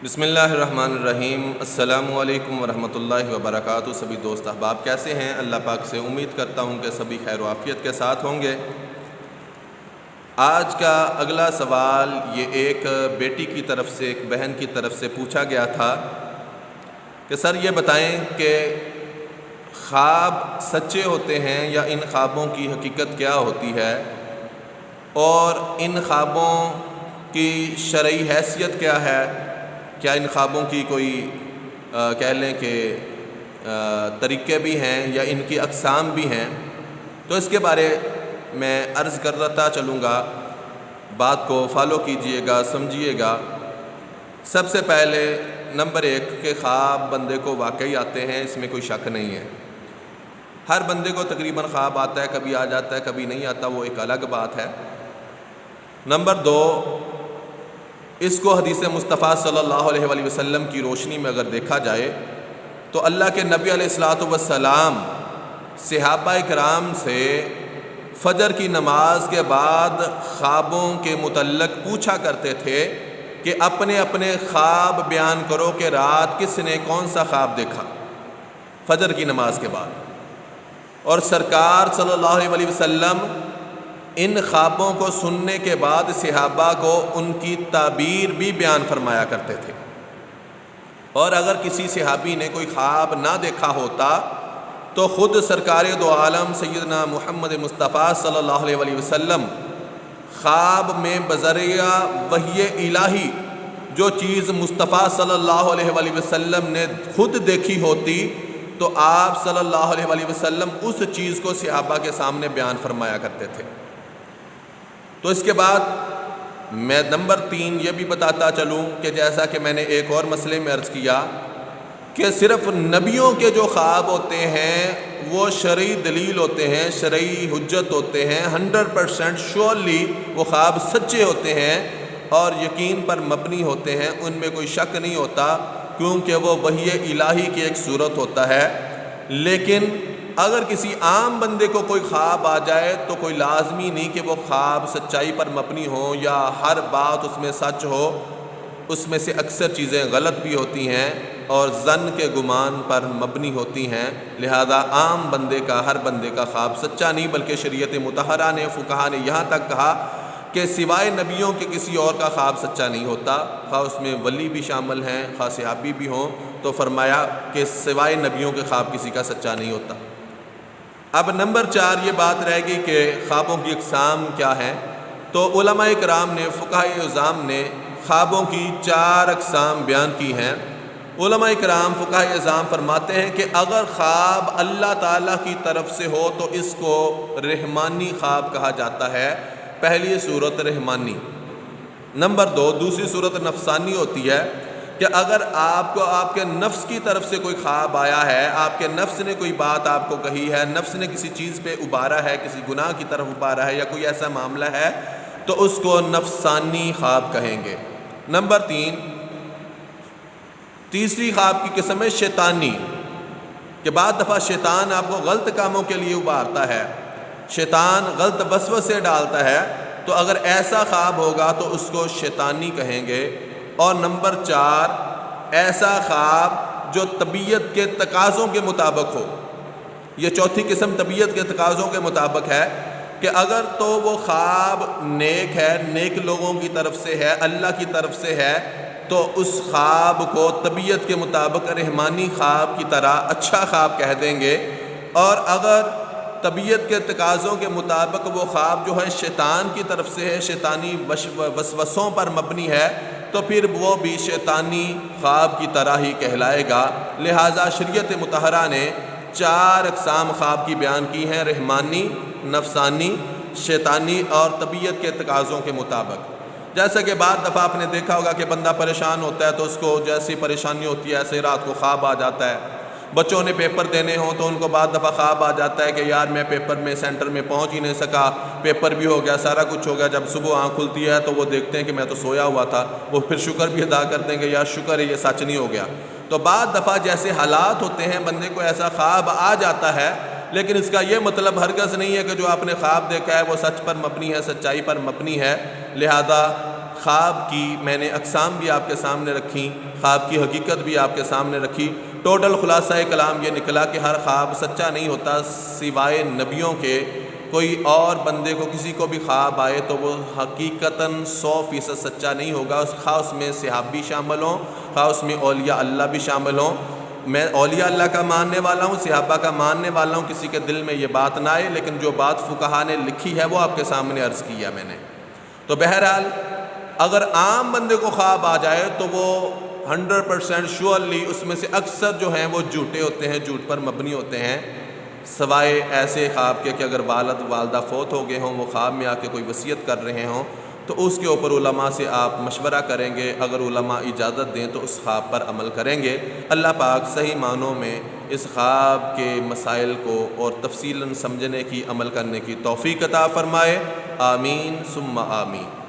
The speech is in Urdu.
بسم اللہ الرحمن الرحیم۔ السلام علیکم ورحمۃ اللہ وبرکاتہ۔ سبھی دوست احباب کیسے ہیں؟ اللہ پاک سے امید کرتا ہوں کہ سبھی خیر و عافیت کے ساتھ ہوں گے۔ آج کا اگلا سوال یہ ایک بیٹی کی طرف سے، ایک بہن کی طرف سے پوچھا گیا تھا کہ سر یہ بتائیں کہ خواب سچے ہوتے ہیں یا ان خوابوں کی حقیقت کیا ہوتی ہے، اور ان خوابوں کی شرعی حیثیت کیا ہے؟ کیا ان خوابوں کی کوئی کہہ لیں کہ طریقے بھی ہیں یا ان کی اقسام بھی ہیں؟ تو اس کے بارے میں عرض کرتا چلوں گا، بات کو فالو کیجئے گا، سمجھیے گا۔ سب سے پہلے نمبر 1 کہ خواب بندے کو واقعی آتے ہیں، اس میں کوئی شک نہیں ہے۔ ہر بندے کو تقریباً خواب آتا ہے، کبھی آ جاتا ہے کبھی نہیں آتا، وہ ایک الگ بات ہے۔ نمبر 2، اس کو حدیث مصطفیٰ صلی اللہ علیہ وآلہ وسلم کی روشنی میں اگر دیکھا جائے تو اللہ کے نبی علیہ الصلوۃ والسلام صحابہ کرام سے فجر کی نماز کے بعد خوابوں کے متعلق پوچھا کرتے تھے کہ اپنے اپنے خواب بیان کرو کہ رات کس نے کون سا خواب دیکھا فجر کی نماز کے بعد، اور سرکار صلی اللہ علیہ وآلہ وسلم ان خوابوں کو سننے کے بعد صحابہ کو ان کی تعبیر بھی بیان فرمایا کرتے تھے، اور اگر کسی صحابی نے کوئی خواب نہ دیکھا ہوتا تو خود سرکار دو عالم سیدنا محمد مصطفیٰ صلی اللہ علیہ وآلہ وسلم خواب میں بذریعہ وحی الہی جو چیز مصطفیٰ صلی اللہ علیہ وآلہ وسلم نے خود دیکھی ہوتی تو آپ صلی اللہ علیہ وآلہ وسلم اس چیز کو صحابہ کے سامنے بیان فرمایا کرتے تھے۔ تو اس کے بعد میں نمبر 3 یہ بھی بتاتا چلوں کہ جیسا کہ میں نے ایک اور مسئلے میں عرض کیا کہ صرف نبیوں کے جو خواب ہوتے ہیں وہ شرعی دلیل ہوتے ہیں، شرعی حجت ہوتے ہیں، 100% شیورلی وہ خواب سچے ہوتے ہیں اور یقین پر مبنی ہوتے ہیں، ان میں کوئی شک نہیں ہوتا، کیونکہ وہ وحی الہی کی ایک صورت ہوتا ہے۔ لیکن اگر کسی عام بندے کو کوئی خواب آ جائے تو کوئی لازمی نہیں کہ وہ خواب سچائی پر مبنی ہو یا ہر بات اس میں سچ ہو، اس میں سے اکثر چیزیں غلط بھی ہوتی ہیں اور ظن کے گمان پر مبنی ہوتی ہیں، لہذا عام بندے کا، ہر بندے کا خواب سچا نہیں، بلکہ شریعت مطہرہ نے، فقہا نے یہاں تک کہا کہ سوائے نبیوں کے کسی اور کا خواب سچا نہیں ہوتا، خواہ اس میں ولی بھی شامل ہیں، خواہ صحابی بھی ہوں، تو فرمایا کہ سوائے نبیوں کے خواب کسی کا سچا نہیں ہوتا۔ اب نمبر 4 یہ بات رہے گی کہ خوابوں کی اقسام کیا ہیں، تو علماء کرام نے، فقہاء اعظام نے خوابوں کی 4 اقسام بیان کی ہیں۔ علماء کرام، فقہاء اعظام فرماتے ہیں کہ اگر خواب اللہ تعالیٰ کی طرف سے ہو تو اس کو رحمانی خواب کہا جاتا ہے، پہلی صورت رحمانی۔ نمبر 2، دوسری صورت نفسانی ہوتی ہے کہ اگر آپ کو آپ کے نفس کی طرف سے کوئی خواب آیا ہے، آپ کے نفس نے کوئی بات آپ کو کہی ہے، نفس نے کسی چیز پہ ابھارا ہے، کسی گناہ کی طرف ابھارا ہے یا کوئی ایسا معاملہ ہے تو اس کو نفسانی خواب کہیں گے۔ نمبر 3، تیسری خواب کی قسم ہے شیطانی، کہ بعض دفعہ شیطان آپ کو غلط کاموں کے لیے ابھارتا ہے، شیطان غلط وسوسے ڈالتا ہے، تو اگر ایسا خواب ہوگا تو اس کو شیطانی کہیں گے۔ اور نمبر 4، ایسا خواب جو طبیعت کے تقاضوں کے مطابق ہو، یہ چوتھی قسم طبیعت کے تقاضوں کے مطابق ہے کہ اگر تو وہ خواب نیک ہے، نیک لوگوں کی طرف سے ہے، اللہ کی طرف سے ہے، تو اس خواب کو طبیعت کے مطابق رحمانی خواب کی طرح اچھا خواب کہہ دیں گے، اور اگر طبیعت کے تقاضوں کے مطابق وہ خواب جو ہے شیطان کی طرف سے ہے، شیطانی وسوسوں پر مبنی ہے، تو پھر وہ بھی شیطانی خواب کی طرح ہی کہلائے گا۔ لہٰذا شریعت مطہرہ نے 4 اقسام خواب کی بیان کی ہیں، رحمانی، نفسانی، شیطانی اور طبیعت کے تقاضوں کے مطابق۔ جیسا کہ بعض دفعہ آپ نے دیکھا ہوگا کہ بندہ پریشان ہوتا ہے تو اس کو جیسی پریشانی ہوتی ہے ایسے رات کو خواب آ جاتا ہے۔ بچوں نے پیپر دینے ہوں تو ان کو بعض دفعہ خواب آ جاتا ہے کہ یار میں پیپر میں سینٹر میں پہنچ ہی نہیں سکا، پیپر بھی ہو گیا، سارا کچھ ہو گیا۔ جب صبح آنکھ کھلتی ہے تو وہ دیکھتے ہیں کہ میں تو سویا ہوا تھا، وہ پھر شکر بھی ادا کرتے ہیں کہ یار شکر ہے یہ سچ نہیں ہو گیا۔ تو بعض دفعہ جیسے حالات ہوتے ہیں بندے کو ایسا خواب آ جاتا ہے، لیکن اس کا یہ مطلب ہرگز نہیں ہے کہ جو آپ نے خواب دیکھا ہے وہ سچ پر مبنی ہے، سچائی پر مبنی ہے۔ لہذا خواب کی میں نے اقسام بھی آپ کے سامنے رکھی، خواب کی حقیقت بھی آپ کے سامنے رکھی۔ ٹوٹل خلاصہ کلام یہ نکلا کہ ہر خواب سچا نہیں ہوتا سوائے نبیوں کے۔ کوئی اور بندے کو کسی کو بھی خواب آئے تو وہ حقیقتاً 100% سچا نہیں ہوگا، خواہ اس میں صحابی شامل ہوں، خواہ اس میں اولیاء اللہ بھی شامل ہوں۔ میں اولیاء اللہ کا ماننے والا ہوں، صحابہ کا ماننے والا ہوں، کسی کے دل میں یہ بات نہ آئے، لیکن جو بات فقہا نے لکھی ہے وہ آپ کے سامنے عرض کیا میں نے۔ تو بہرحال اگر عام بندے کو خواب آ جائے تو وہ 100% شیورلی اس میں سے اکثر جو ہیں وہ جھوٹے ہوتے ہیں، جھوٹ پر مبنی ہوتے ہیں، سوائے ایسے خواب کے کہ اگر والد والدہ فوت ہو گئے ہوں، وہ خواب میں آ کے کوئی وصیت کر رہے ہوں، تو اس کے اوپر علماء سے آپ مشورہ کریں گے، اگر علماء اجازت دیں تو اس خواب پر عمل کریں گے۔ اللہ پاک صحیح معنوں میں اس خواب کے مسائل کو اور تفصیلاً سمجھنے کی، عمل کرنے کی توفیق عطا فرمائے۔ آمین ثم آمین۔